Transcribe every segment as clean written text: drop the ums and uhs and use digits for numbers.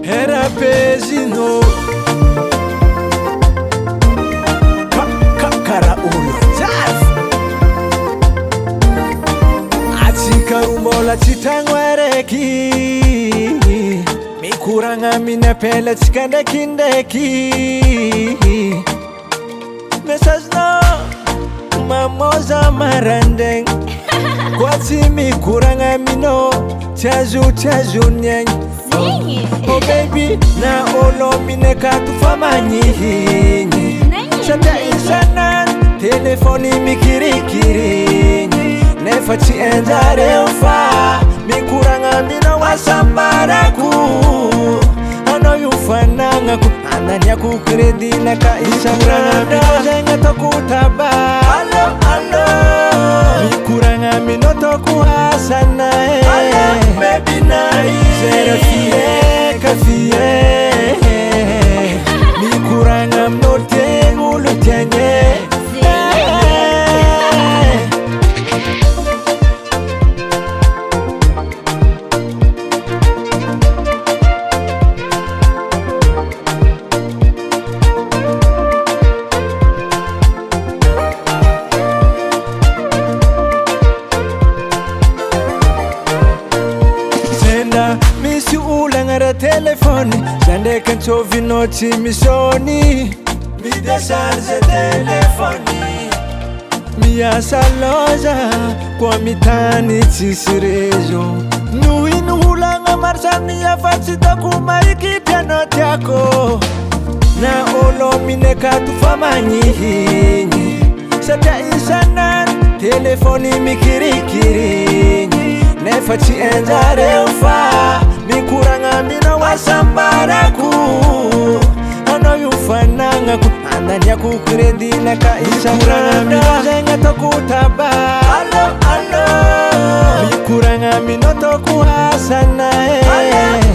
era pezino kara ulo jazz atsikarumola tsitangwereki mikuranga mina pela tsikandekindeki message no mamoza marandeng kwatsi mikuranga mino chazu nyeng oh baby na olo mine katufamanyihinyi Sata insanan telefoni mikirikirinyi Nefachi enjare ufa mikuranga mino wasambaraku Ano yufananga ku ananya kukiredina ka isangana mino zenga tokutaba Alo mikuranga mino toku hasana baby nai zero fie kafie mikuranga mnote ngulutanye Misi ulangara telefoni Zande kanchovi nochi misoni Mida charge telefoni Mia saloja Kwa mitani chisirejo Nuhinu ulanga marsani ya fatsita kumarikita noti yako Na olo mine katufamanyihinyi Sata insanan telefoni mikirikirinyi Nefachi enjare ufa mikuranga mino wasambaraku Ano yufananga ku ananya kukiredina ka isangana mino zenga tokutaba Alo mikuranga mino toku hasana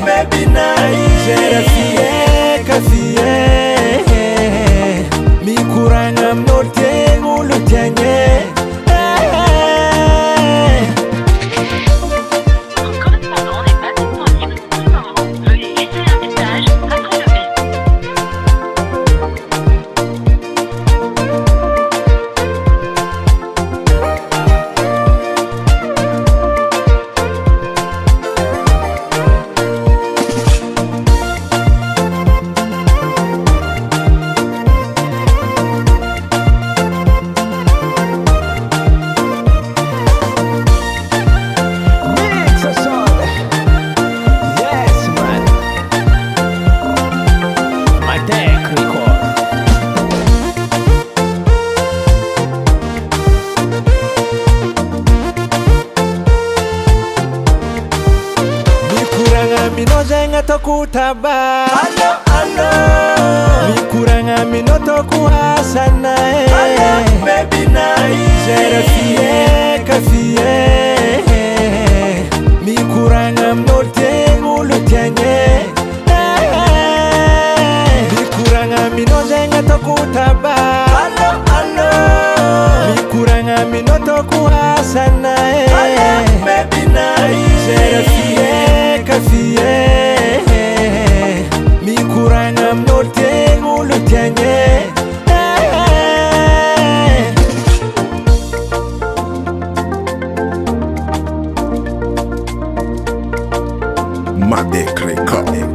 baby nai zera fie kafie mikuranga mnote ngulutanye Mino zenga tokutaba Alo mikuranga mino toku hasana baby nai zera fie kafie mikuranga mnote ngulutanye mikuranga mino zenga tokutaba Alo mikuranga mino toku hasana baby nai zera fie kafie mikuranga mnote ngulutanye Madek Record.